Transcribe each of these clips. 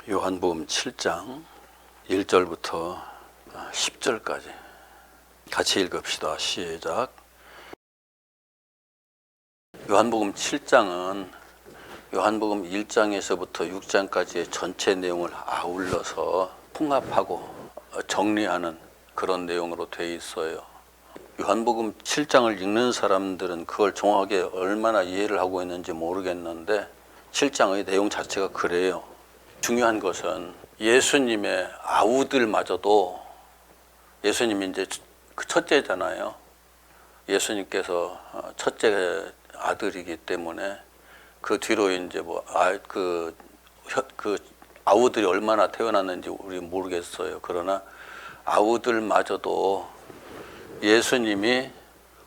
요한복음 7장 1절부터 10절까지 같이 읽읍시다. 시작. 요한복음 7장은 요한복음 1장에서부터 6장까지의 전체 내용을 아울러서 통합하고 정리하는 그런 내용으로 되어 있어요. 요한복음 7장을 읽는 사람들은 그걸 정확하게 얼마나 이해를 하고 있는지 모르겠는데 7장의 내용 자체가 그래요. 중요한 것은 예수님의 아우들마저도, 예수님이 이제 그 첫째잖아요. 예수님께서 첫째 아들이기 때문에 그 뒤로 이제 그 아우들이 얼마나 태어났는지 우리 모르겠어요. 그러나 아우들마저도 예수님이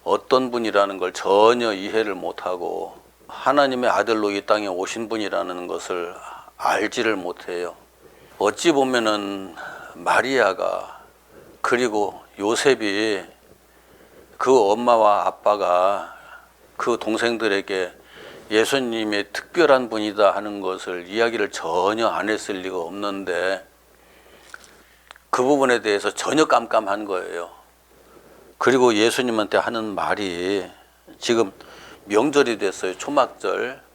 어떤 분이라는 걸 전혀 이해를 못하고 하나님의 아들로 이 땅에 오신 분이라는 것을 알지를 못해요. 어찌 보면은 마리아가 그리고 요셉이 그 엄마와 아빠가 그 동생들에게 예수님의 특별한 분이다 하는 것을 이야기를 전혀 안 했을 리가 없는데 그 부분에 대해서 전혀 깜깜한 거예요. 그리고 예수님한테 하는 말이 지금 명절이 됐어요. 초막절.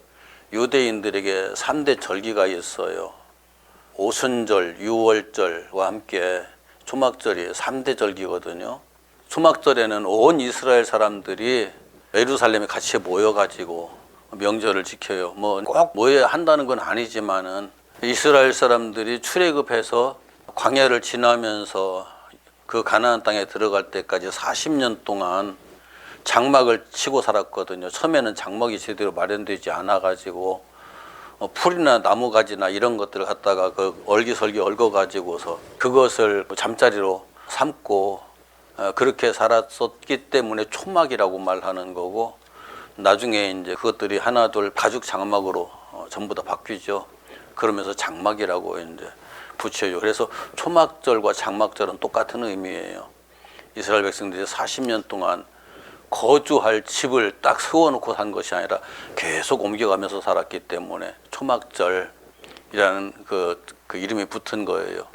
유대인들에게 3대 절기가 있어요. 오순절, 유월절과 함께 초막절이 3대 절기거든요. 초막절에는 온 이스라엘 사람들이 예루살렘에 같이 모여가지고 명절을 지켜요. 꼭 모여야 한다는 건 아니지만은 이스라엘 사람들이 출애굽해서 광야를 지나면서 그 가나안 땅에 들어갈 때까지 40년 동안 장막을 치고 살았거든요. 처음에는 장막이 제대로 마련되지 않아가지고 풀이나 나무가지나 이런 것들을 갖다가 그 얼기설기 얽어가지고서 그것을 잠자리로 삼고 그렇게 살았었기 때문에 초막이라고 말하는 거고, 나중에 이제 그것들이 하나둘 가죽 장막으로 전부 다 바뀌죠. 그러면서 장막이라고 이제 붙여요. 그래서 초막절과 장막절은 똑같은 의미예요. 이스라엘 백성들이 40년 동안 거주할 집을 딱 세워놓고 산 것이 아니라 계속 옮겨가면서 살았기 때문에 초막절이라는 그 이름이 붙은 거예요.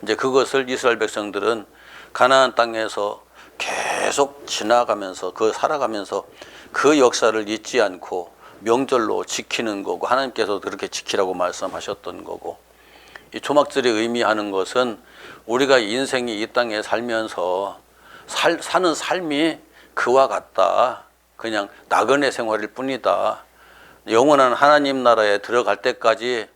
이제 그것을 이스라엘 백성들은 가나안 땅에서 계속 지나가면서 살아가면서 그 역사를 잊지 않고 명절로 지키는 거고, 하나님께서도 그렇게 지키라고 말씀하셨던 거고, 이 초막절이 의미하는 것은 우리가 인생이 이 땅에 살면서 사는 삶이 그와 같다. 그냥 나그네 생활일 뿐이다. 영원한 하나님 나라에 들어갈 때까지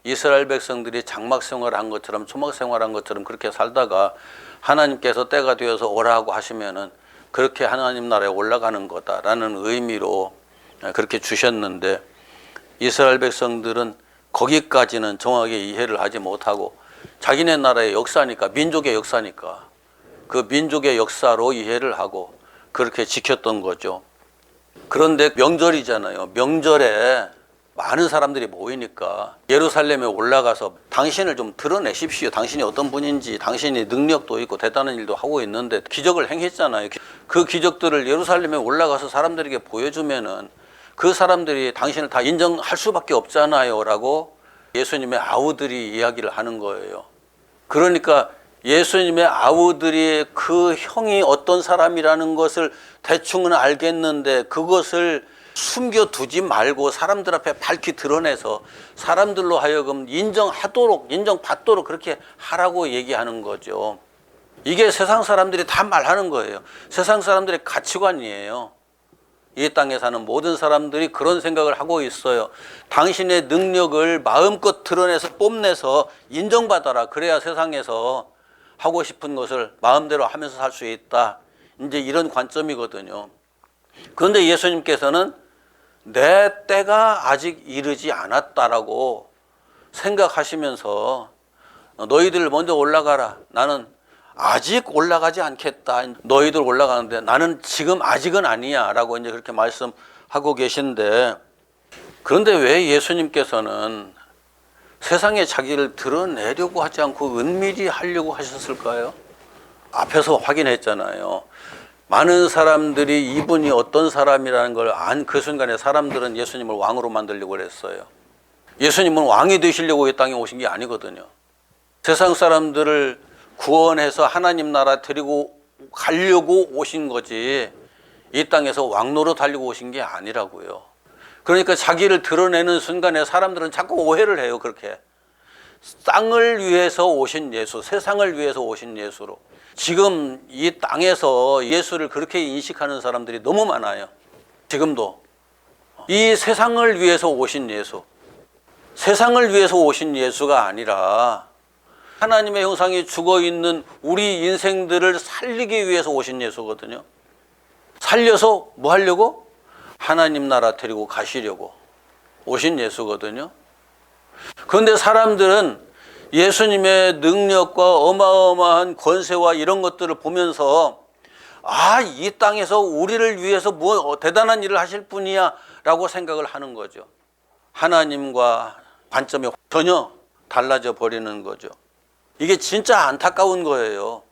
이스라엘 백성들이 장막 생활한 것처럼 초막 생활한 것처럼 그렇게 살다가 하나님께서 때가 되어서 오라고 하시면은 그렇게 하나님 나라에 올라가는 거다라는 의미로 그렇게 주셨는데, 이스라엘 백성들은 거기까지는 정확하게 이해를 하지 못하고 자기네 나라의 역사니까, 민족의 역사니까 그 민족의 역사로 이해를 하고 그렇게 지켰던 거죠. 그런데 명절이잖아요. 명절에 많은 사람들이 모이니까 예루살렘에 올라가서 당신을 좀 드러내십시오. 당신이 어떤 분인지, 당신이 능력도 있고 대단한 일도 하고 있는데 기적을 행했잖아요. 그 기적들을 예루살렘에 올라가서 사람들에게 보여주면은 그 사람들이 당신을 다 인정할 수밖에 없잖아요 라고 예수님의 아우들이 이야기를 하는 거예요. 그러니까 예수님의 아우들이 그 형이 어떤 사람이라는 것을 대충은 알겠는데 그것을 숨겨두지 말고 사람들 앞에 밝히 드러내서 사람들로 하여금 인정받도록 그렇게 하라고 얘기하는 거죠. 이게 세상 사람들이 다 말하는 거예요. 세상 사람들의 가치관이에요. 이 땅에 사는 모든 사람들이 그런 생각을 하고 있어요. 당신의 능력을 마음껏 드러내서 뽐내서 인정받아라. 그래야 세상에서 하고 싶은 것을 마음대로 하면서 살 수 있다. 이제 이런 관점이거든요. 그런데 예수님께서는 내 때가 아직 이르지 않았다라고 생각하시면서 너희들 먼저 올라가라. 나는 아직 올라가지 않겠다. 너희들 올라가는데 나는 지금 아직은 아니야 라고 이제 그렇게 말씀하고 계신데, 그런데 왜 예수님께서는 세상에 자기를 드러내려고 하지 않고 은밀히 하려고 하셨을까요? 앞에서 확인했잖아요. 많은 사람들이 이분이 어떤 사람이라는 걸 안 그 순간에 사람들은 예수님을 왕으로 만들려고 그랬어요. 예수님은 왕이 되시려고 이 땅에 오신 게 아니거든요. 세상 사람들을 구원해서 하나님 나라 데리고 가려고 오신 거지 이 땅에서 왕노로 달리고 오신 게 아니라고요. 그러니까 자기를 드러내는 순간에 사람들은 자꾸 오해를 해요. 그렇게 땅을 위해서 오신 예수, 세상을 위해서 오신 예수로. 지금 이 땅에서 예수를 그렇게 인식하는 사람들이 너무 많아요. 지금도 이 세상을 위해서 오신 예수, 세상을 위해서 오신 예수가 아니라 하나님의 형상이 죽어있는 우리 인생들을 살리기 위해서 오신 예수거든요. 살려서 뭐 하려고? 하나님 나라 데리고 가시려고 오신 예수거든요. 그런데 사람들은 예수님의 능력과 어마어마한 권세와 이런 것들을 보면서 이 땅에서 우리를 위해서 뭐 대단한 일을 하실 분이야 라고 생각을 하는 거죠. 하나님과 관점이 전혀 달라져 버리는 거죠. 이게 진짜 안타까운 거예요.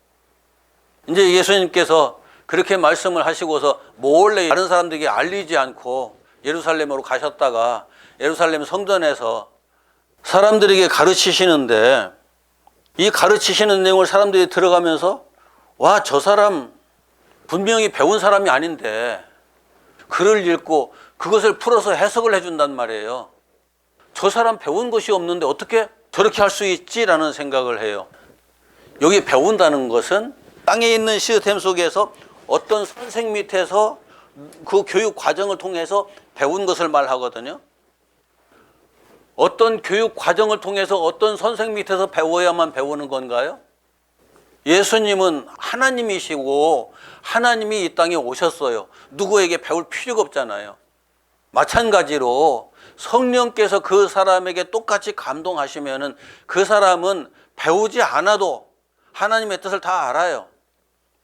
이제 예수님께서 그렇게 말씀을 하시고서 몰래 다른 사람들에게 알리지 않고 예루살렘으로 가셨다가 예루살렘 성전에서 사람들에게 가르치시는데, 이 가르치시는 내용을 사람들이 들어가면서 와, 저 사람 분명히 배운 사람이 아닌데 글을 읽고 그것을 풀어서 해석을 해준단 말이에요. 저 사람 배운 것이 없는데 어떻게 저렇게 할 수 있지라는 생각을 해요. 여기 배운다는 것은 땅에 있는 시스템 속에서 어떤 선생 밑에서 그 교육 과정을 통해서 배운 것을 말하거든요. 어떤 교육 과정을 통해서 어떤 선생 밑에서 배워야만 배우는 건가요? 예수님은 하나님이시고 하나님이 이 땅에 오셨어요. 누구에게 배울 필요가 없잖아요. 마찬가지로 성령께서 그 사람에게 똑같이 감동하시면은 그 사람은 배우지 않아도 하나님의 뜻을 다 알아요.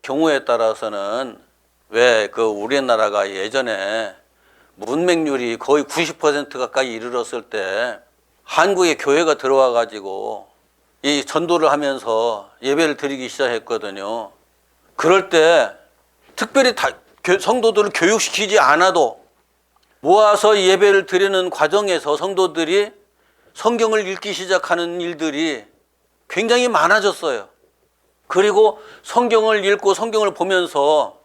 경우에 따라서는 왜 우리나라가 예전에 문맹률이 거의 90% 가까이 이르렀을 때 한국에 교회가 들어와 가지고 이 전도를 하면서 예배를 드리기 시작했거든요. 그럴 때 특별히 성도들을 교육시키지 않아도 모아서 예배를 드리는 과정에서 성도들이 성경을 읽기 시작하는 일들이 굉장히 많아졌어요. 그리고 성경을 읽고 성경을 보면서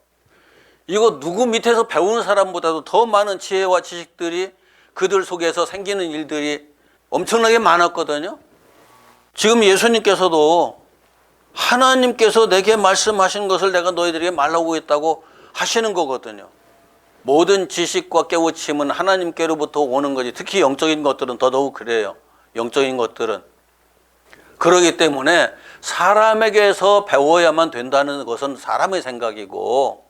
이거 누구 밑에서 배우는 사람보다도 더 많은 지혜와 지식들이 그들 속에서 생기는 일들이 엄청나게 많았거든요. 지금 예수님께서도 하나님께서 내게 말씀하신 것을 내가 너희들에게 말하고 있다고 하시는 거거든요. 모든 지식과 깨우침은 하나님께로부터 오는 거지. 특히 영적인 것들은 더더욱 그래요. 영적인 것들은. 그러기 때문에 사람에게서 배워야만 된다는 것은 사람의 생각이고,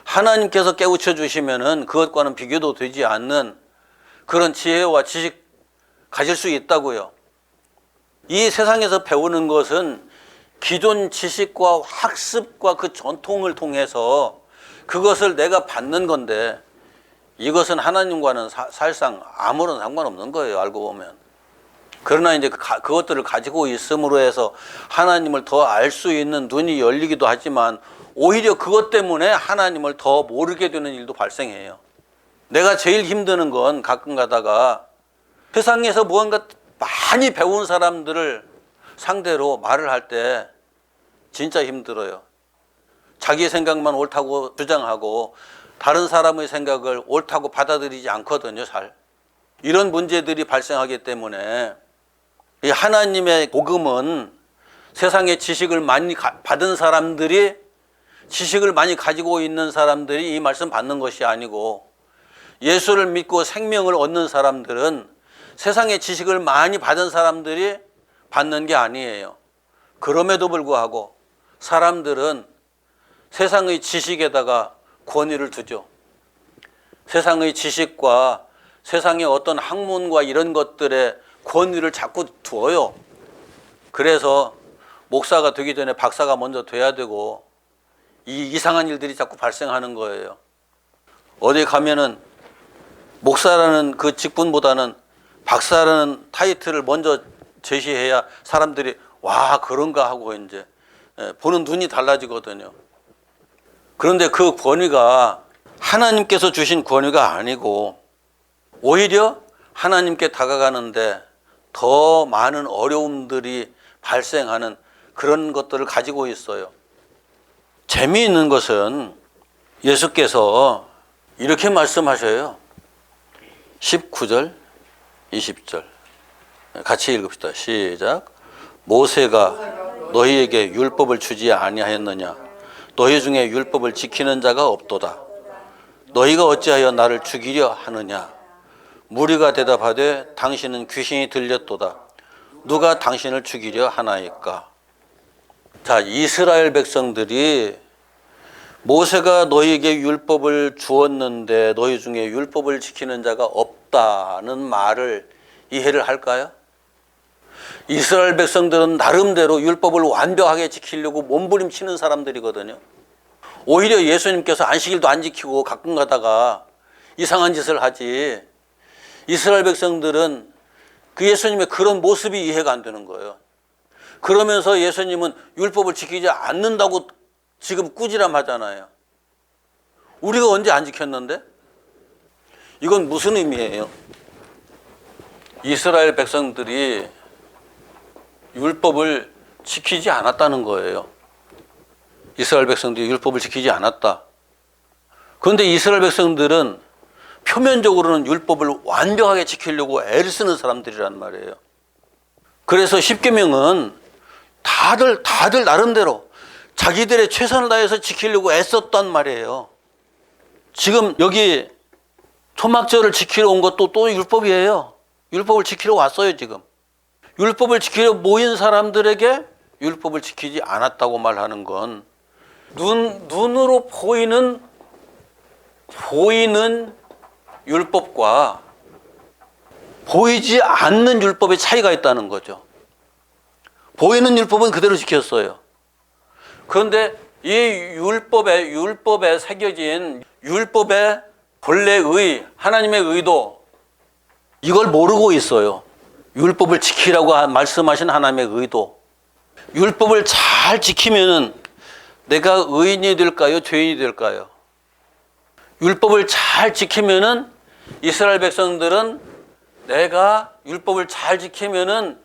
하나님께서 깨우쳐 주시면은 그것과는 비교도 되지 않는 그런 지혜와 지식 가질 수 있다고요. 이 세상에서 배우는 것은 기존 지식과 학습과 그 전통을 통해서 그것을 내가 받는 건데, 이것은 하나님과는 사실상 아무런 상관없는 거예요. 알고 보면. 그러나 이제 그것들을 가지고 있음으로 해서 하나님을 더 알 수 있는 눈이 열리기도 하지만 오히려 그것 때문에 하나님을 더 모르게 되는 일도 발생해요. 내가 제일 힘드는 건 가끔 가다가 세상에서 무언가 많이 배운 사람들을 상대로 말을 할 때 진짜 힘들어요. 자기 생각만 옳다고 주장하고 다른 사람의 생각을 옳다고 받아들이지 않거든요, 잘. 이런 문제들이 발생하기 때문에 이 하나님의 복음은 세상에 지식을 많이 받은 사람들이, 지식을 많이 가지고 있는 사람들이 이 말씀 받는 것이 아니고, 예수를 믿고 생명을 얻는 사람들은 세상에 지식을 많이 받은 사람들이 받는 게 아니에요. 그럼에도 불구하고 사람들은 세상의 지식에다가 권위를 두죠. 세상의 지식과 세상의 어떤 학문과 이런 것들에 권위를 자꾸 두어요. 그래서 목사가 되기 전에 박사가 먼저 돼야 되고, 이 이상한 일들이 자꾸 발생하는 거예요. 어디 가면은 목사라는 그 직분보다는 박사라는 타이틀을 먼저 제시해야 사람들이 와, 그런가 하고 이제 보는 눈이 달라지거든요. 그런데 그 권위가 하나님께서 주신 권위가 아니고 오히려 하나님께 다가가는데 더 많은 어려움들이 발생하는 그런 것들을 가지고 있어요. 재미있는 것은 예수께서 이렇게 말씀하셔요. 19절, 20절 같이 읽읍시다. 시작. 모세가 너희에게 율법을 주지 아니하였느냐? 너희 중에 율법을 지키는 자가 없도다. 너희가 어찌하여 나를 죽이려 하느냐? 무리가 대답하되 당신은 귀신이 들렸도다. 누가 당신을 죽이려 하나이까? 자, 이스라엘 백성들이 모세가 너희에게 율법을 주었는데 너희 중에 율법을 지키는 자가 없다는 말을 이해를 할까요? 이스라엘 백성들은 나름대로 율법을 완벽하게 지키려고 몸부림치는 사람들이거든요. 오히려 예수님께서 안식일도 안 지키고 가끔 가다가 이상한 짓을 하지, 이스라엘 백성들은 그 예수님의 그런 모습이 이해가 안 되는 거예요. 그러면서 예수님은 율법을 지키지 않는다고 지금 꾸지람하잖아요. 우리가 언제 안 지켰는데? 이건 무슨 의미예요? 이스라엘 백성들이 율법을 지키지 않았다는 거예요. 이스라엘 백성들이 율법을 지키지 않았다. 그런데 이스라엘 백성들은 표면적으로는 율법을 완벽하게 지키려고 애를 쓰는 사람들이란 말이에요. 그래서 십계명은 다들 나름대로 자기들의 최선을 다해서 지키려고 애썼단 말이에요. 지금 여기 초막절을 지키러 온 것도 또 율법이에요. 율법을 지키러 왔어요, 지금. 율법을 지키려 모인 사람들에게 율법을 지키지 않았다고 말하는 건 눈으로 보이는 율법과 보이지 않는 율법의 차이가 있다는 거죠. 보이는 율법은 그대로 지켰어요. 그런데 이 율법에 새겨진 율법의 본래의 하나님의 의도, 이걸 모르고 있어요. 율법을 지키라고 말씀하신 하나님의 의도. 율법을 잘 지키면은 내가 의인이 될까요? 죄인이 될까요? 율법을 잘 지키면은 이스라엘 백성들은 내가 율법을 잘 지키면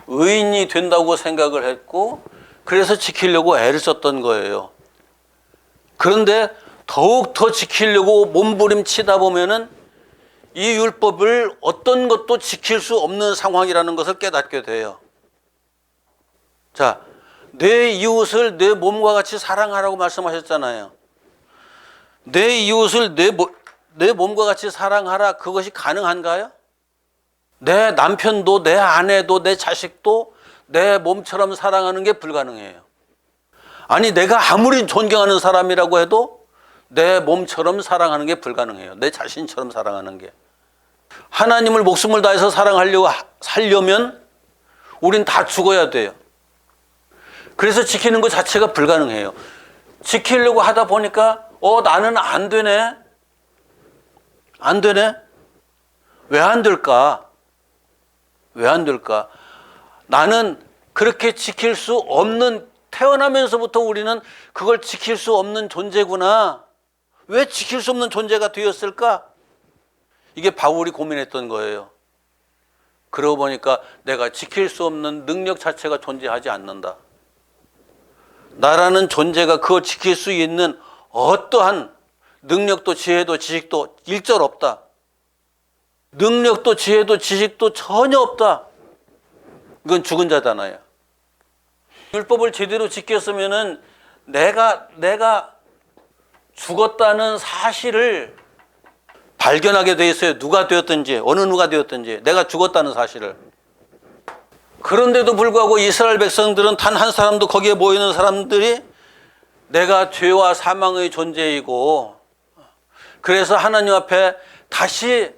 의인이 된다고 생각을 했고, 그래서 지키려고 애를 썼던 거예요. 그런데 더욱 더 지키려고 몸부림치다 보면은 이 율법을 어떤 것도 지킬 수 없는 상황이라는 것을 깨닫게 돼요. 자, 내 이웃을 내 몸과 같이 사랑하라고 말씀하셨잖아요. 내 이웃을 내 몸과 같이 사랑하라. 그것이 가능한가요? 내 남편도 내 아내도 내 자식도 내 몸처럼 사랑하는 게 불가능해요. 아니, 내가 아무리 존경하는 사람이라고 해도 내 몸처럼 사랑하는 게 불가능해요. 내 자신처럼 사랑하는 게. 하나님을 목숨을 다해서 살려면 우린 다 죽어야 돼요. 그래서 지키는 것 자체가 불가능해요. 지키려고 하다 보니까 나는 안 되네. 왜 안 될까? 나는 그렇게 지킬 수 없는, 태어나면서부터 우리는 그걸 지킬 수 없는 존재구나. 왜 지킬 수 없는 존재가 되었을까? 이게 바울이 고민했던 거예요. 그러고 보니까 내가 지킬 수 없는 능력 자체가 존재하지 않는다. 나라는 존재가 그걸 지킬 수 있는 어떠한 능력도 지혜도 지식도 일절 없다. 능력도 지혜도 지식도 전혀 없다. 이건 죽은 자잖아요. 율법을 제대로 지켰으면은 내가 죽었다는 사실을 발견하게 돼 있어요. 누가 되었든지 어느 누가 되었든지 내가 죽었다는 사실을. 그런데도 불구하고 이스라엘 백성들은 단 한 사람도, 거기에 모이는 사람들이 내가 죄와 사망의 존재이고, 그래서 하나님 앞에 다시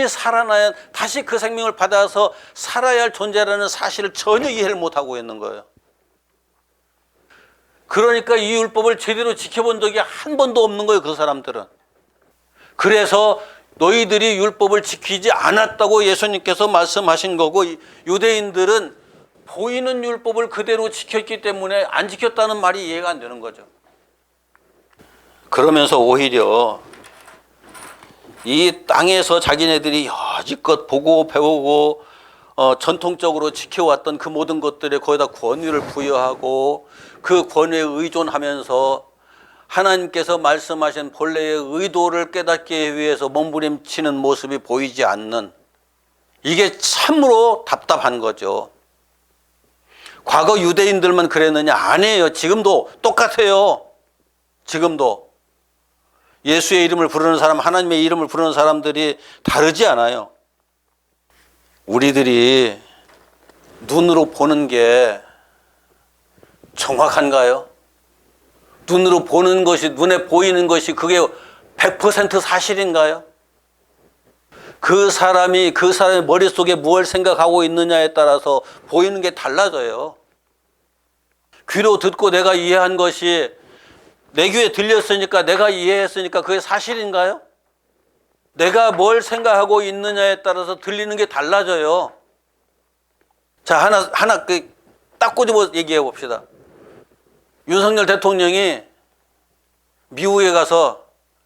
살아나야, 다시 그 생명을 받아서 살아야 할 존재라는 사실을 전혀 이해를 못하고 있는 거예요. 그러니까 이 율법을 제대로 지켜본 적이 한 번도 없는 거예요, 그 사람들은. 그래서 너희들이 율법을 지키지 않았다고 예수님께서 말씀하신 거고, 유대인들은 보이는 율법을 그대로 지켰기 때문에 안 지켰다는 말이 이해가 안 되는 거죠. 그러면서 오히려 이 땅에서 자기네들이 여지껏 보고 배우고 전통적으로 지켜왔던 그 모든 것들에 거기다 권위를 부여하고 그 권위에 의존하면서 하나님께서 말씀하신 본래의 의도를 깨닫기 위해서 몸부림치는 모습이 보이지 않는, 이게 참으로 답답한 거죠. 과거 유대인들만 그랬느냐? 아니에요. 지금도 똑같아요. 지금도 예수의 이름을 부르는 사람, 하나님의 이름을 부르는 사람들이 다르지 않아요. 우리들이 눈으로 보는 게 정확한가요? 눈으로 보는 것이, 눈에 보이는 것이 그게 100% 사실인가요? 그 사람의 머릿속에 무엇을 생각하고 있느냐에 따라서 보이는 게 달라져요. 귀로 듣고 내가 이해한 것이 내 귀에 들렸으니까, 내가 이해했으니까 그게 사실인가요? 내가 뭘 생각하고 있느냐에 따라서 들리는 게 달라져요. 자, 하나 딱 꼬집어 얘기해 봅시다. 윤석열 대통령이 미국에 가서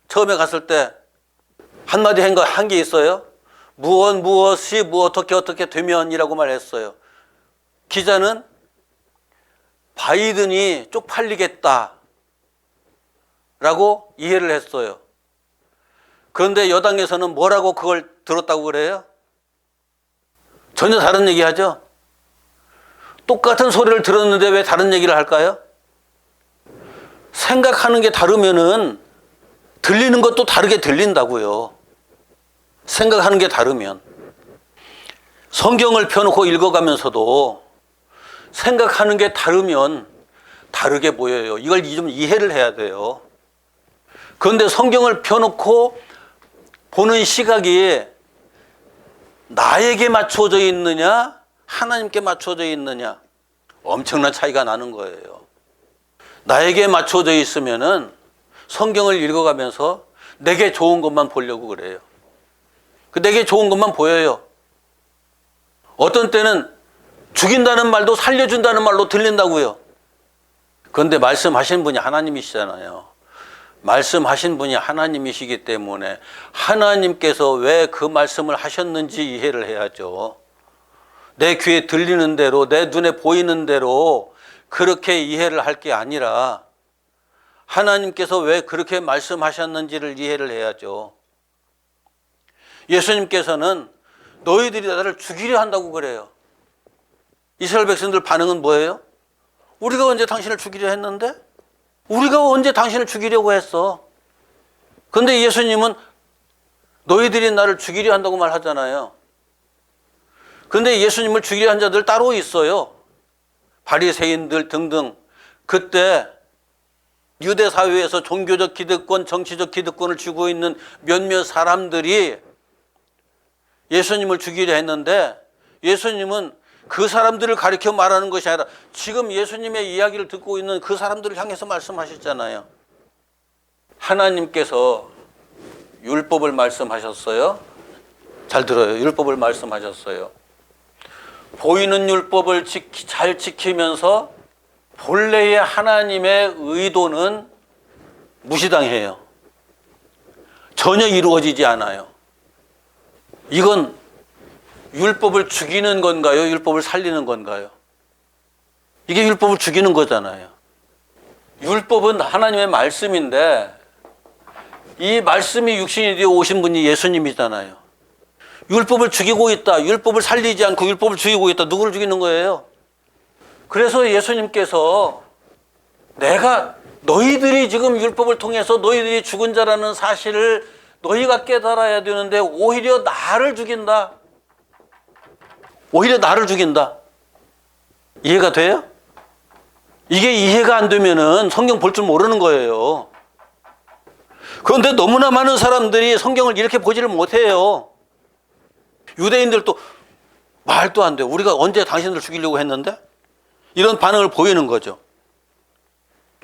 처음에 갔을 때 한마디 한 게 있어요. 무엇이 어떻게 되면이라고 말했어요. 기자는 바이든이 쪽팔리겠다 라고 이해를 했어요. 그런데 여당에서는 뭐라고 그걸 들었다고 그래요? 전혀 다른 얘기 하죠. 똑같은 소리를 들었는데 왜 다른 얘기를 할까요? 생각하는 게 다르면은 들리는 것도 다르게 들린다고요. 생각하는 게 다르면. 성경을 펴놓고 읽어가면서도 생각하는 게 다르면 다르게 보여요. 이걸 좀 이해를 해야 돼요. 그런데 성경을 펴놓고 보는 시각이 나에게 맞춰져 있느냐, 하나님께 맞춰져 있느냐, 엄청난 차이가 나는 거예요. 나에게 맞춰져 있으면은 성경을 읽어가면서 내게 좋은 것만 보려고 그래요. 내게 좋은 것만 보여요. 어떤 때는 죽인다는 말도 살려준다는 말로 들린다고요. 그런데 말씀하신 분이 하나님이시잖아요. 말씀하신 분이 하나님이시기 때문에 하나님께서 왜 그 말씀을 하셨는지 이해를 해야죠. 내 귀에 들리는 대로, 내 눈에 보이는 대로 그렇게 이해를 할 게 아니라 하나님께서 왜 그렇게 말씀하셨는지를 이해를 해야죠. 예수님께서는 너희들이 나를 죽이려 한다고 그래요. 이스라엘 백성들 반응은 뭐예요? 우리가 언제 당신을 죽이려 했는데? 우리가 언제 당신을 죽이려고 했어? 그런데 예수님은 너희들이 나를 죽이려 한다고 말하잖아요. 그런데 예수님을 죽이려 한 자들 따로 있어요. 바리새인들 등등. 그때 유대 사회에서 종교적 기득권, 정치적 기득권을 쥐고 있는 몇몇 사람들이 예수님을 죽이려 했는데 예수님은 그 사람들을 가리켜 말하는 것이 아니라 지금 예수님의 이야기를 듣고 있는 그 사람들을 향해서 말씀하셨잖아요. 하나님께서 율법을 말씀하셨어요. 잘 들어요. 율법을 말씀하셨어요. 보이는 율법을 잘 지키면서 본래의 하나님의 의도는 무시당해요. 전혀 이루어지지 않아요. 이건 율법을 죽이는 건가요? 율법을 살리는 건가요? 이게 율법을 죽이는 거잖아요. 율법은 하나님의 말씀인데 이 말씀이 육신이 되어 오신 분이 예수님이잖아요. 율법을 죽이고 있다. 율법을 살리지 않고 율법을 죽이고 있다. 누구를 죽이는 거예요? 그래서 예수님께서 내가 너희들이 지금 율법을 통해서 너희들이 죽은 자라는 사실을 너희가 깨달아야 되는데 오히려 나를 죽인다. 오히려 나를 죽인다. 이해가 돼요? 이게 이해가 안 되면은 성경 볼 줄 모르는 거예요. 그런데 너무나 많은 사람들이 성경을 이렇게 보지를 못해요. 유대인들도 말도 안 돼. 우리가 언제 당신들을 죽이려고 했는데? 이런 반응을 보이는 거죠.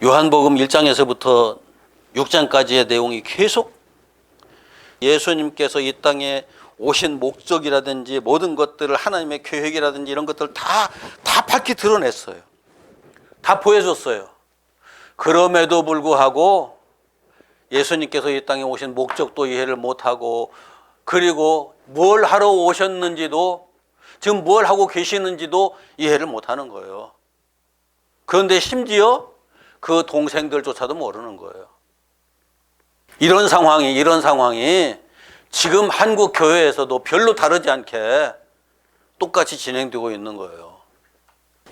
요한복음 1장에서부터 6장까지의 내용이 계속 예수님께서 이 땅에 오신 목적이라든지 모든 것들을 하나님의 계획이라든지 이런 것들을 다 밝히 드러냈어요. 다 보여줬어요. 그럼에도 불구하고 예수님께서 이 땅에 오신 목적도 이해를 못하고, 그리고 뭘 하러 오셨는지도, 지금 뭘 하고 계시는지도 이해를 못하는 거예요. 그런데 심지어 그 동생들조차도 모르는 거예요. 이런 상황이 지금 한국 교회에서도 별로 다르지 않게 똑같이 진행되고 있는 거예요.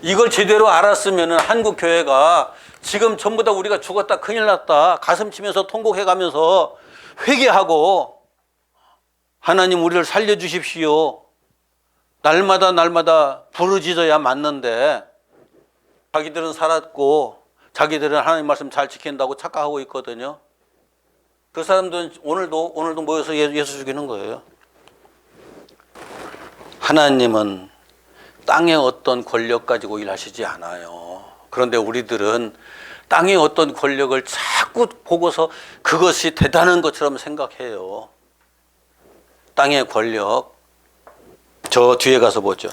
이걸 제대로 알았으면 한국 교회가 지금 전부 다 우리가 죽었다, 큰일 났다, 가슴 치면서 통곡해 가면서 회개하고, 하나님 우리를 살려주십시오, 날마다 부르짖어야 맞는데, 자기들은 살았고 자기들은 하나님 말씀 잘 지킨다고 착각하고 있거든요. 그 사람들은 오늘도 모여서 예수 죽이는 거예요. 하나님은 땅의 어떤 권력 가지고 일하시지 않아요. 그런데 우리들은 땅의 어떤 권력을 자꾸 보고서 그것이 대단한 것처럼 생각해요. 땅의 권력, 저 뒤에 가서 보죠.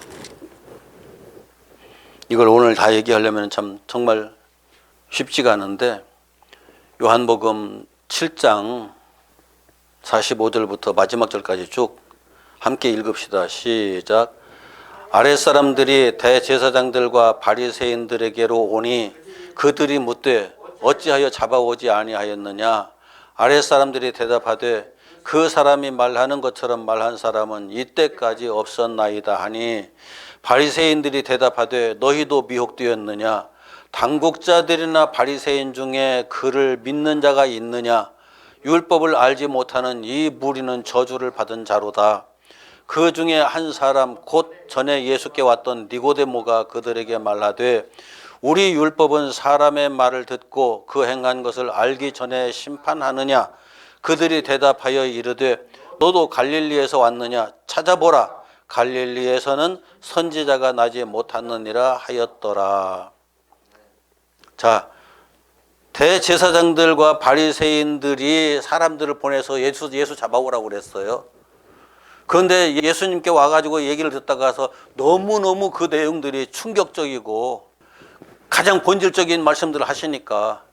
이걸 오늘 다 얘기하려면 참 정말 쉽지가 않은데, 요한복음 7장 45절부터 마지막 절까지 쭉 함께 읽읍시다. 시작. 아랫사람들이 대제사장들과 바리새인들에게로 오니 그들이 묻되 어찌하여 잡아오지 아니하였느냐. 아랫사람들이 대답하되 그 사람이 말하는 것처럼 말한 사람은 이때까지 없었나이다 하니, 바리새인들이 대답하되 너희도 미혹되었느냐. 당국자들이나 바리새인 중에 그를 믿는 자가 있느냐. 율법을 알지 못하는 이 무리는 저주를 받은 자로다. 그 중에 한 사람 곧 전에 예수께 왔던 니고데모가 그들에게 말하되 우리 율법은 사람의 말을 듣고 그 행한 것을 알기 전에 심판하느냐. 그들이 대답하여 이르되 너도 갈릴리에서 왔느냐. 찾아보라. 갈릴리에서는 선지자가 나지 못하느니라 하였더라. 자, 대제사장들과 바리새인들이 사람들을 보내서 예수 잡아오라고 그랬어요. 그런데 예수님께 와가지고 얘기를 듣다가서 너무너무 그 내용들이 충격적이고 가장 본질적인 말씀들을 하시니까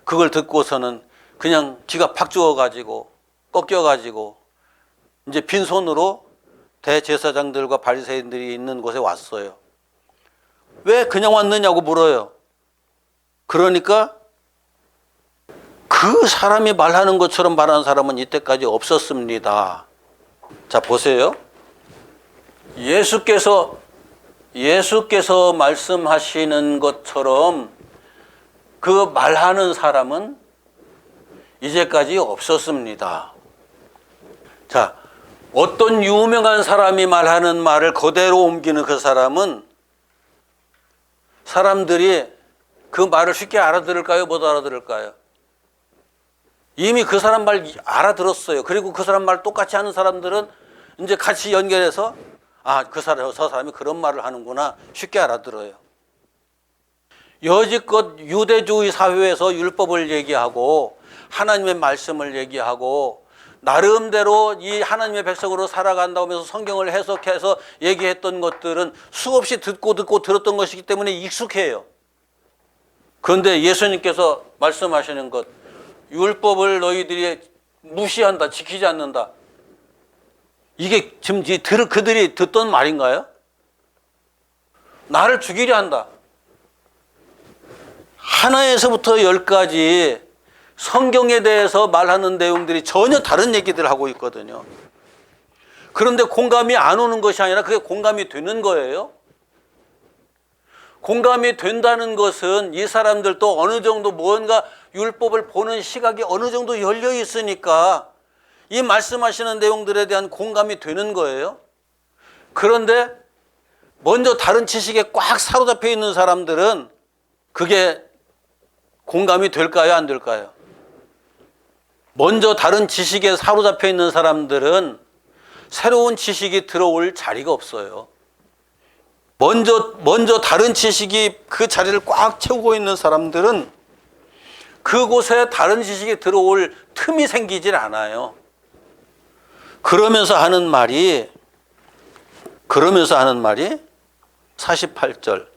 그걸 듣고서는 그냥 기가 팍 죽어가지고 꺾여가지고 이제 빈손으로 대제사장들과 바리새인들이 있는 곳에 왔어요. 왜 그냥 왔느냐고 물어요. 그러니까 그 사람이 말하는 것처럼 말하는 사람은 이때까지 없었습니다. 자, 보세요. 예수께서 말씀하시는 것처럼 그 말하는 사람은 이제까지 없었습니다. 자, 어떤 유명한 사람이 말하는 말을 그대로 옮기는 그 사람은 사람들이 그 말을 쉽게 알아들을까요? 못 알아들을까요? 이미 그 사람 말 알아들었어요. 그리고 그 사람 말 똑같이 하는 사람들은 이제 같이 연결해서 저 사람이 그런 말을 하는구나 쉽게 알아들어요. 여지껏 유대주의 사회에서 율법을 얘기하고 하나님의 말씀을 얘기하고 나름대로 이 하나님의 백성으로 살아간다고 하면서 성경을 해석해서 얘기했던 것들은 수없이 듣고 들었던 것이기 때문에 익숙해요. 그런데 예수님께서 말씀하시는 것, 율법을 너희들이 무시한다, 지키지 않는다. 이게 지금 그들이 듣던 말인가요? 나를 죽이려 한다. 하나에서부터 10까지 성경에 대해서 말하는 내용들이 전혀 다른 얘기들을 하고 있거든요. 그런데 공감이 안 오는 것이 아니라 그게 공감이 되는 거예요. 공감이 된다는 것은 이 사람들도 어느 정도 뭔가 율법을 보는 시각이 어느 정도 열려 있으니까 이 말씀하시는 내용들에 대한 공감이 되는 거예요. 그런데 먼저 다른 지식에 꽉 사로잡혀 있는 사람들은 그게 공감이 될까요? 안 될까요? 먼저 다른 지식에 사로잡혀 있는 사람들은 새로운 지식이 들어올 자리가 없어요. 먼저 다른 지식이 그 자리를 꽉 채우고 있는 사람들은 그곳에 다른 지식이 들어올 틈이 생기질 않아요. 그러면서 하는 말이 48절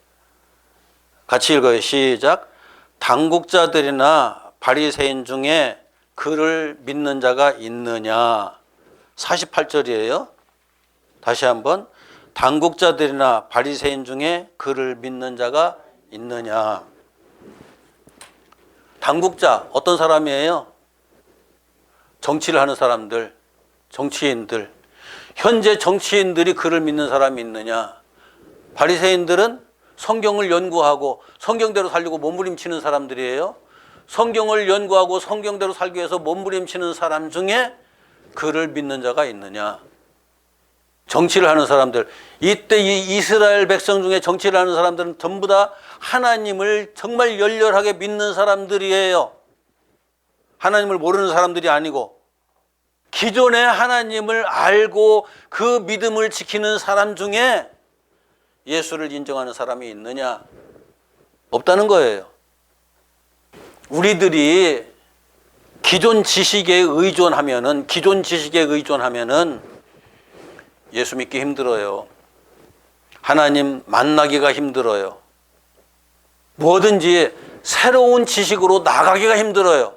같이 읽어요. 시작. 당국자들이나 바리새인 중에 그를 믿는 자가 있느냐. 48절이에요. 다시 한번. 당국자들이나 바리새인 중에 그를 믿는 자가 있느냐. 당국자 어떤 사람이에요? 정치를 하는 사람들, 정치인들. 현재 정치인들이 그를 믿는 사람이 있느냐. 바리새인들은 성경을 연구하고 성경대로 살려고 몸부림치는 사람들이에요. 성경을 연구하고 성경대로 살기 위해서 몸부림치는 사람 중에 그를 믿는 자가 있느냐. 정치를 하는 사람들, 이때 이 이스라엘 백성 중에 정치를 하는 사람들은 전부 다 하나님을 정말 열렬하게 믿는 사람들이에요. 하나님을 모르는 사람들이 아니고 기존에 하나님을 알고 그 믿음을 지키는 사람 중에 예수를 인정하는 사람이 있느냐? 없다는 거예요. 우리들이 기존 지식에 의존하면은 예수 믿기 힘들어요. 하나님 만나기가 힘들어요. 뭐든지 새로운 지식으로 나가기가 힘들어요.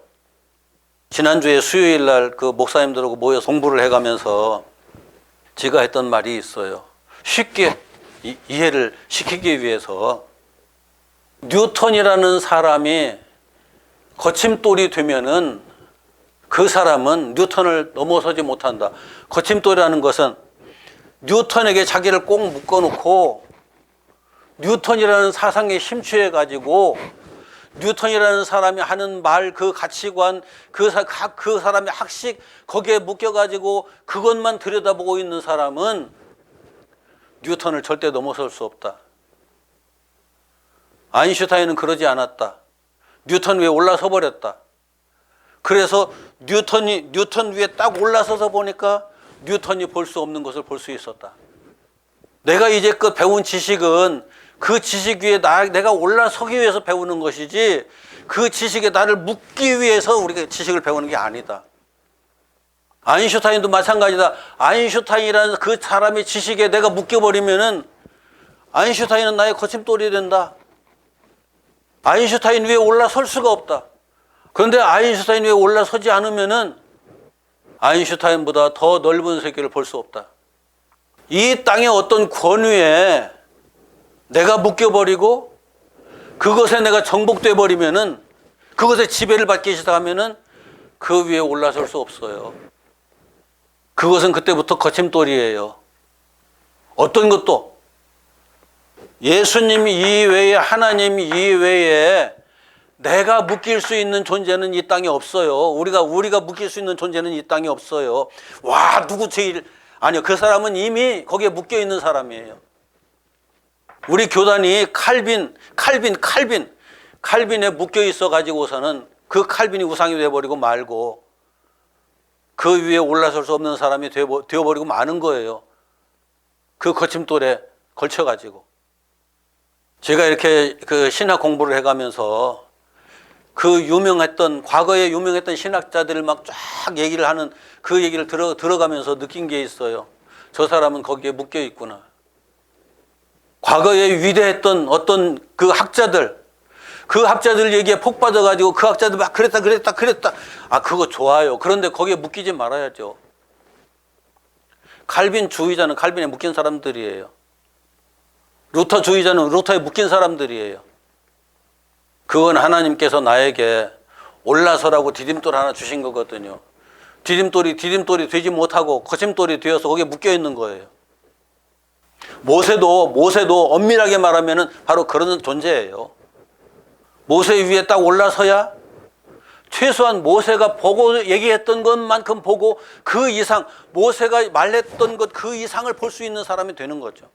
지난주에 수요일 날 그 목사님들하고 모여 공부를 해가면서 제가 했던 말이 있어요. 쉽게 이해를 시키기 위해서 뉴턴이라는 사람이 거침돌이 되면은 그 사람은 뉴턴을 넘어서지 못한다. 거침돌이라는 것은 뉴턴에게 자기를 꼭 묶어놓고 뉴턴이라는 사상에 심취해가지고 뉴턴이라는 사람이 하는 말, 그 가치관, 그 사람의 학식 거기에 묶여가지고 그것만 들여다보고 있는 사람은 뉴턴을 절대 넘어설 수 없다. 아인슈타인은 그러지 않았다. 뉴턴 위에 올라서 버렸다. 그래서 뉴턴 위에 딱 올라서서 보니까 뉴턴이 볼 수 없는 것을 볼 수 있었다. 내가 이제껏 배운 지식은 그 지식 위에 내가 올라서기 위해서 배우는 것이지 그 지식에 나를 묶기 위해서 우리가 지식을 배우는 게 아니다. 아인슈타인도 마찬가지다. 아인슈타인이라는 그 사람의 지식에 내가 묶여버리면은 아인슈타인은 나의 거침돌이 된다. 아인슈타인 위에 올라설 수가 없다. 그런데 아인슈타인 위에 올라서지 않으면은 아인슈타인보다 더 넓은 세계를 볼 수 없다. 이 땅의 어떤 권위에 내가 묶여버리고 그것에 내가 정복돼 버리면은 그것에 지배를 받기 시작하면은 그 위에 올라설 수 없어요. 그것은 그때부터 거침돌이에요. 어떤 것도 예수님 이외에 하나님 이외에 내가 묶일 수 있는 존재는 이 땅에 없어요. 우리가 묶일 수 있는 존재는 이 땅에 없어요. 와, 누구 제일 아니요. 그 사람은 이미 거기에 묶여 있는 사람이에요. 우리 교단이 칼빈에 묶여 있어 가지고서는 그 칼빈이 우상이 되어버리고 말고 그 위에 올라설 수 없는 사람이 되어버리고 마는 거예요. 그 거침돌에 걸쳐가지고. 제가 이렇게 그 신학 공부를 해가면서 과거에 유명했던 신학자들을 막 쫙 얘기를 하는 그 얘기를 들어가면서 느낀 게 있어요. 저 사람은 거기에 묶여 있구나. 과거에 위대했던 어떤 그 학자들 얘기에 폭 빠져가지고 그 학자들 막 그랬다. 아, 그거 좋아요. 그런데 거기에 묶이지 말아야죠. 칼빈주의자는 칼빈에 묶인 사람들이에요. 루터주의자는 루터에 묶인 사람들이에요. 그건 하나님께서 나에게 올라서라고 디딤돌 하나 주신 거거든요. 디딤돌이 되지 못하고 거침돌이 되어서 거기에 묶여 있는 거예요. 모세도 엄밀하게 말하면은 바로 그런 존재예요. 모세 위에 딱 올라서야 최소한 모세가 보고 얘기했던 것만큼 보고 그 이상, 모세가 말했던 것 그 이상을 볼 수 있는 사람이 되는 거죠.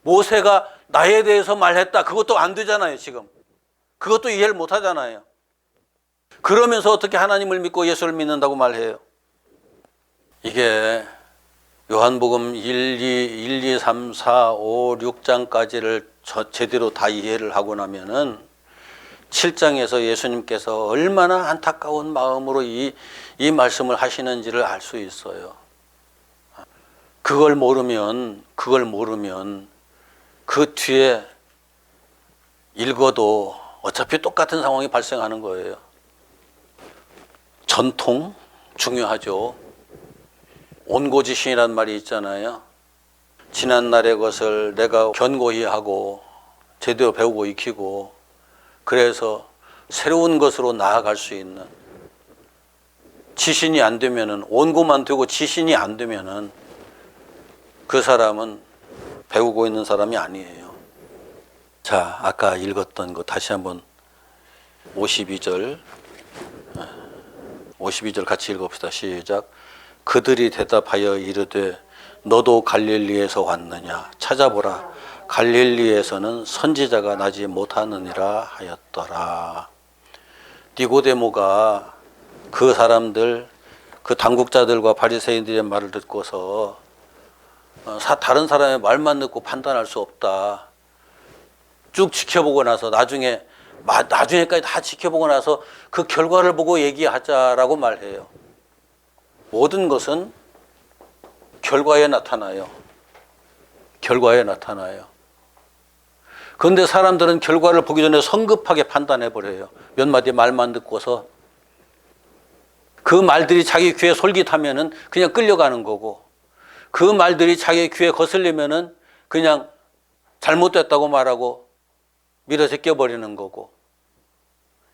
모세가 나에 대해서 말했다. 그것도 안 되잖아요, 지금. 그것도 이해를 못 하잖아요. 그러면서 어떻게 하나님을 믿고 예수를 믿는다고 말해요? 이게 요한복음 1, 2, 3, 4, 5, 6장까지를 제대로 다 이해를 하고 나면은 7장에서 예수님께서 얼마나 안타까운 마음으로 이 말씀을 하시는지를 알 수 있어요. 그걸 모르면 그 뒤에 읽어도 어차피 똑같은 상황이 발생하는 거예요. 전통 중요하죠. 온고지신이란 말이 있잖아요. 지난날의 것을 내가 견고히 하고 제대로 배우고 익히고 그래서 새로운 것으로 나아갈 수 있는, 지신이 안 되면은, 온고만 되고 지신이 안 되면은 그 사람은 배우고 있는 사람이 아니에요. 자, 아까 읽었던 거 다시 한번 52절 같이 읽어봅시다. 시작. 그들이 대답하여 이르되 너도 갈릴리에서 왔느냐? 찾아보라. 갈릴리에서는 선지자가 나지 못하느니라 하였더라. 니고데모가 그 사람들, 그 당국자들과 바리새인들의 말을 듣고서 다른 사람의 말만 듣고 판단할 수 없다. 쭉 지켜보고 나서 나중에까지 다 지켜보고 나서 그 결과를 보고 얘기하자라고 말해요. 모든 것은 결과에 나타나요. 결과에 나타나요. 그런데 사람들은 결과를 보기 전에 성급하게 판단해버려요. 몇 마디 말만 듣고서 그 말들이 자기 귀에 솔깃하면은 그냥 끌려가는 거고, 그 말들이 자기 귀에 거슬리면은 그냥 잘못됐다고 말하고 밀어 제껴버리는 거고,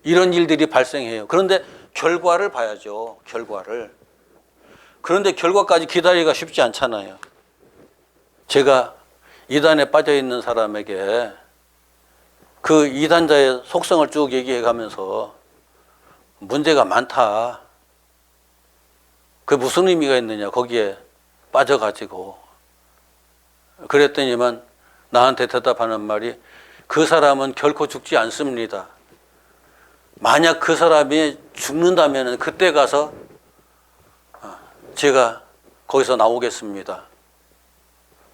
이런 일들이 발생해요. 그런데 결과를 봐야죠. 결과를. 그런데 결과까지 기다리기가 쉽지 않잖아요. 제가 이단에 빠져 있는 사람에게 그 이단자의 속성을 쭉 얘기해 가면서 문제가 많다. 그게 무슨 의미가 있느냐, 거기에 빠져가지고. 그랬더니만 나한테 대답하는 말이, 그 사람은 결코 죽지 않습니다. 만약 그 사람이 죽는다면 그때 가서 제가 거기서 나오겠습니다.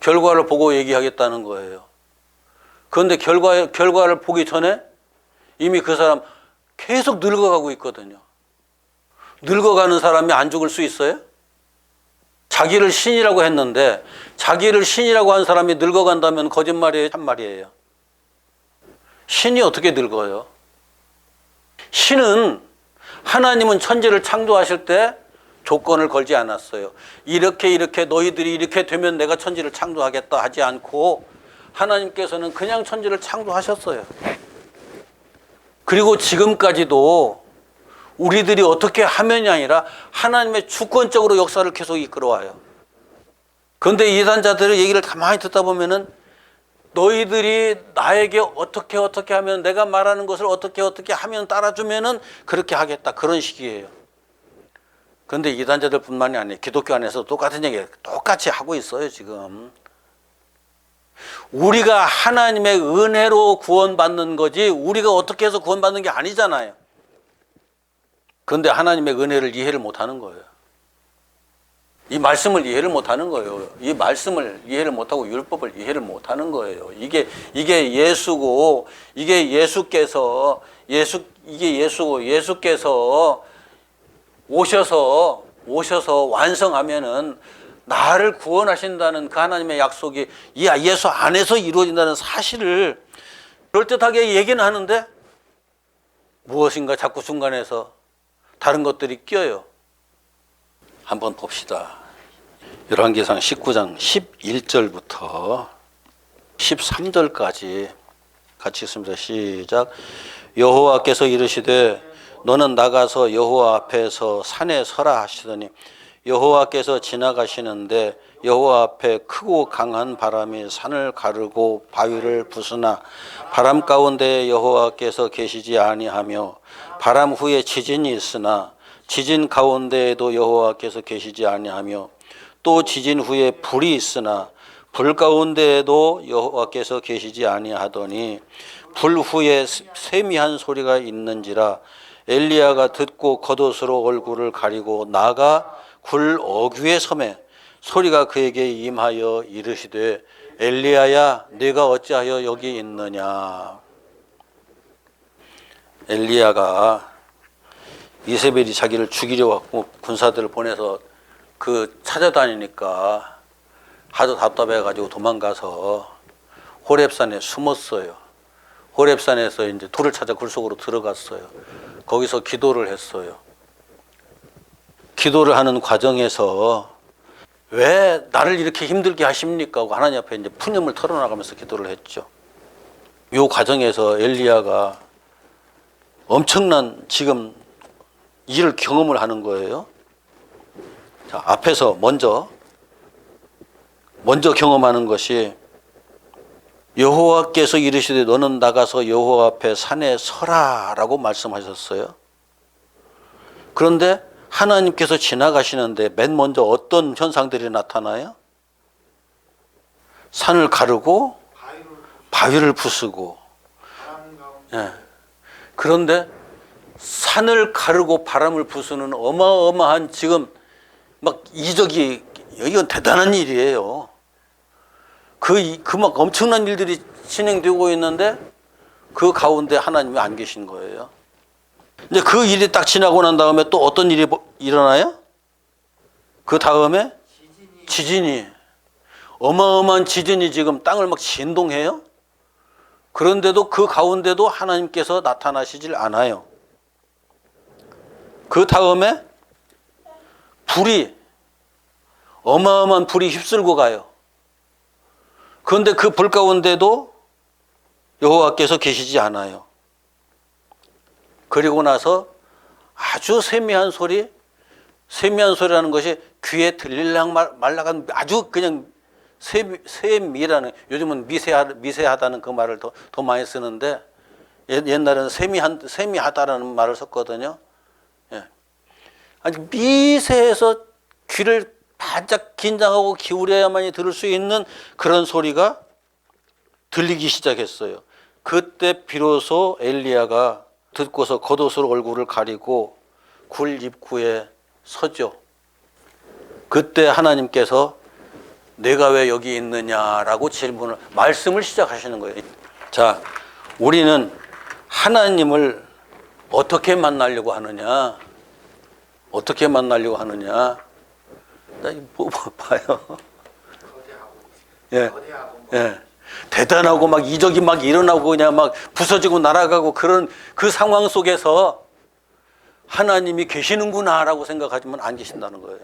결과를 보고 얘기하겠다는 거예요. 그런데 결과를 보기 전에 이미 그 사람 계속 늙어가고 있거든요. 늙어가는 사람이 안 죽을 수 있어요? 자기를 신이라고 했는데, 자기를 신이라고 한 사람이 늙어간다면 거짓말이에요, 참말이에요? 신이 어떻게 늙어요? 신은, 하나님은 천지를 창조하실 때 조건을 걸지 않았어요. 이렇게 너희들이 이렇게 되면 내가 천지를 창조하겠다 하지 않고 하나님께서는 그냥 천지를 창조하셨어요. 그리고 지금까지도 우리들이 어떻게 하면이 아니라 하나님의 주권적으로 역사를 계속 이끌어와요. 그런데 이단자들의 얘기를 가만히 듣다 보면은 너희들이 나에게 어떻게 하면, 내가 말하는 것을 어떻게 하면 따라주면은 그렇게 하겠다, 그런 식이에요. 그런데 이단자들 뿐만이 아니에요. 기독교 안에서 똑같은 얘기 똑같이 하고 있어요, 지금. 우리가 하나님의 은혜로 구원받는 거지 우리가 어떻게 해서 구원받는 게 아니잖아요. 그런데 하나님의 은혜를 이해를 못하는 거예요. 이 말씀을 이해를 못하는 거예요. 이 말씀을 이해를 못하고 율법을 이해를 못하는 거예요. 이게 예수고, 이게 예수께서 오셔서 완성하면은 나를 구원하신다는 그 하나님의 약속이 이 예수 안에서 이루어진다는 사실을 그럴듯하게 얘기는 하는데 무엇인가 자꾸 중간에서 다른 것들이 껴요. 한번 봅시다. 열왕기상 19장 11절부터 13절까지 같이 있습니다. 시작. 여호와께서 이르시되 너는 나가서 여호와 앞에서 산에 서라 하시더니 여호와께서 지나가시는데 여호와 앞에 크고 강한 바람이 산을 가르고 바위를 부수나 바람 가운데 여호와께서 계시지 아니하며 바람 후에 지진이 있으나 지진 가운데에도 여호와께서 계시지 아니하며 또 지진 후에 불이 있으나 불 가운데에도 여호와께서 계시지 아니하더니 불 후에 세미한 소리가 있는지라 엘리야가 듣고 겉옷으로 얼굴을 가리고 나가 굴 어귀에 섬에 소리가 그에게 임하여 이르시되 엘리야야 네가 어찌하여 여기 있느냐. 엘리야가 이세벨이 자기를 죽이려 갖고 군사들을 보내서 그 찾아다니니까 하도 답답해가지고 도망가서 호렙산에 숨었어요. 호렙산에서 이제 돌을 찾아 굴 속으로 들어갔어요. 거기서 기도를 했어요. 기도를 하는 과정에서 왜 나를 이렇게 힘들게 하십니까? 하고 하나님 앞에 이제 푸념을 털어나가면서 기도를 했죠. 이 과정에서 엘리야가 엄청난 지금 일을 경험을 하는 거예요. 자, 앞에서 먼저 경험하는 것이 여호와께서 이르시되 너는 나가서 여호와 앞에 산에 서라라고 말씀하셨어요. 그런데 하나님께서 지나가시는데 맨 먼저 어떤 현상들이 나타나요? 산을 가르고 바위를 부수고. 예. 그런데 산을 가르고 바람을 부수는 어마어마한 지금 막 이적이, 이건 대단한 일이에요. 그 막 엄청난 일들이 진행되고 있는데 그 가운데 하나님이 안 계신 거예요. 이제 그 일이 딱 지나고 난 다음에 또 어떤 일이 일어나요? 그 다음에 지진이, 어마어마한 지진이 지금 땅을 막 진동해요. 그런데도 그 가운데도 하나님께서 나타나시질 않아요. 그 다음에 어마어마한 불이 휩쓸고 가요. 그런데 그 불 가운데도 여호와께서 계시지 않아요. 그리고 나서 아주 세미한 소리라는 것이 귀에 들릴랑 말라간 아주 그냥 세미라는, 요즘은 미세하다는 그 말을 더 많이 쓰는데 옛날에는 세미하다라는 말을 썼거든요. 예. 아주 미세해서 귀를 바짝 긴장하고 기울여야만이 들을 수 있는 그런 소리가 들리기 시작했어요. 그때 비로소 엘리야가 듣고서 겉옷으로 얼굴을 가리고 굴 입구에 서죠. 그때 하나님께서 내가 왜 여기 있느냐라고 말씀을 시작하시는 거예요. 자, 우리는 하나님을 어떻게 만나려고 하느냐? 어떻게 만나려고 하느냐? 뭐 봐요. 예, 예. 대단하고 막 이적이 막 일어나고 그냥 막 부서지고 날아가고 그런 그 상황 속에서 하나님이 계시는구나라고 생각하지만 안 계신다는 거예요.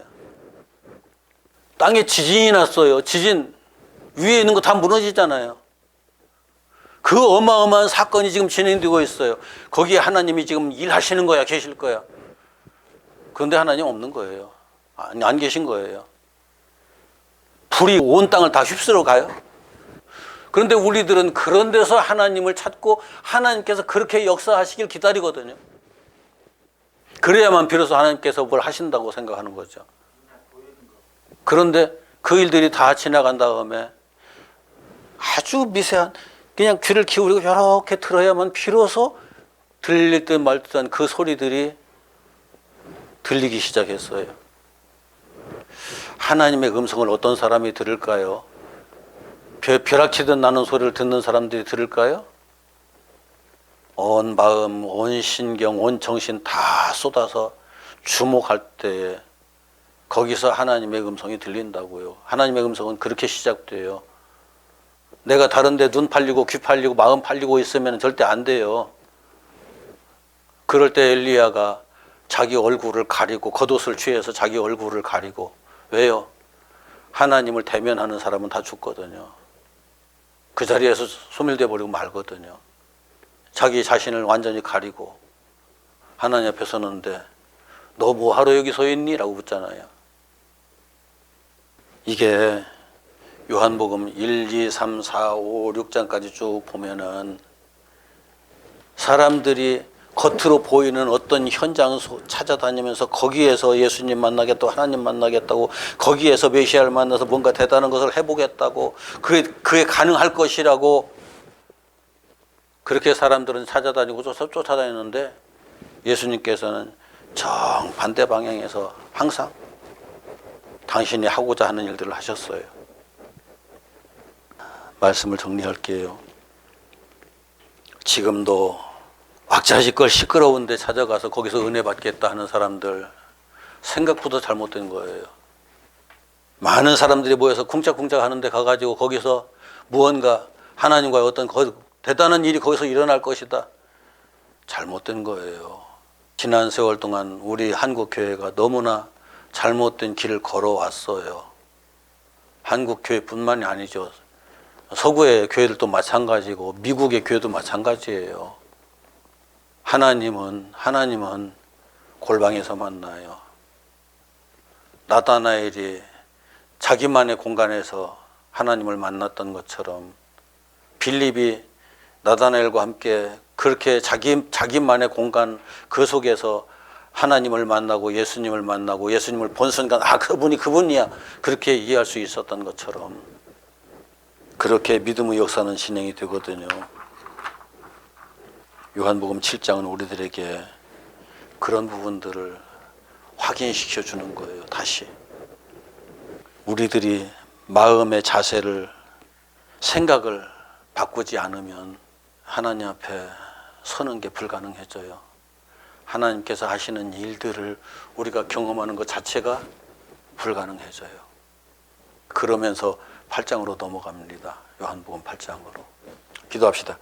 땅에 지진이 났어요. 지진 위에 있는 거 다 무너지잖아요. 그 어마어마한 사건이 지금 진행되고 있어요. 거기에 하나님이 지금 일하시는 거야, 계실 거야. 그런데 하나님 없는 거예요. 안 계신 거예요. 불이 온 땅을 다 휩쓸어 가요. 그런데 우리들은 그런 데서 하나님을 찾고 하나님께서 그렇게 역사하시길 기다리거든요. 그래야만 비로소 하나님께서 뭘 하신다고 생각하는 거죠. 그런데 그 일들이 다 지나간 다음에 아주 미세한, 그냥 귀를 기울이고 이렇게 들어야만 비로소 들릴 듯 말 듯한 그 소리들이 들리기 시작했어요. 하나님의 음성을 어떤 사람이 들을까요? 벼락치듯 나는 소리를 듣는 사람들이 들을까요? 온 마음, 온 신경, 온 정신 다 쏟아서 주목할 때에 거기서 하나님의 음성이 들린다고요. 하나님의 음성은 그렇게 시작돼요. 내가 다른 데 눈 팔리고 귀 팔리고 마음 팔리고 있으면 절대 안 돼요. 그럴 때 엘리야가 자기 얼굴을 가리고 겉옷을 취해서 자기 얼굴을 가리고, 왜요? 하나님을 대면하는 사람은 다 죽거든요. 그 자리에서 소멸돼 버리고 말거든요. 자기 자신을 완전히 가리고 하나님 앞에 서는데 너 뭐하러 여기 서 있니? 라고 묻잖아요. 이게 요한복음 1, 2, 3, 4, 5, 6장까지 쭉 보면은 사람들이 겉으로 보이는 어떤 현장 찾아다니면서 거기에서 예수님 만나겠다고, 하나님 만나겠다고, 거기에서 메시아를 만나서 뭔가 대단한 것을 해보겠다고, 그게 가능할 것이라고 그렇게 사람들은 찾아다니고 쫓아다니는데 예수님께서는 정반대 방향에서 항상 당신이 하고자 하는 일들을 하셨어요. 말씀을 정리할게요. 지금도 왁자지껄 시끄러운데 찾아가서 거기서 은혜 받겠다 하는 사람들, 생각보다 잘못된 거예요. 많은 사람들이 모여서 쿵짝쿵짝 하는데 가가지고 거기서 무언가 하나님과의 어떤 대단한 일이 거기서 일어날 것이다. 잘못된 거예요. 지난 세월 동안 우리 한국교회가 너무나 잘못된 길을 걸어왔어요. 한국 교회뿐만이 아니죠. 서구의 교회들도 마찬가지고 미국의 교회도 마찬가지예요. 하나님은 골방에서 만나요. 나다나엘이 자기만의 공간에서 하나님을 만났던 것처럼 빌립이 나다나엘과 함께 그렇게 자기만의 공간 그 속에서 하나님을 만나고 예수님을 본 순간 그분이 그분이야 그렇게 이해할 수 있었던 것처럼 그렇게 믿음의 역사는 진행이 되거든요. 요한복음 7장은 우리들에게 그런 부분들을 확인시켜 주는 거예요. 다시 우리들이 마음의 자세를 생각을 바꾸지 않으면 하나님 앞에 서는 게 불가능해져요. 하나님께서 하시는 일들을 우리가 경험하는 것 자체가 불가능해져요. 그러면서 8장으로 넘어갑니다. 요한복음 8장으로. 기도합시다.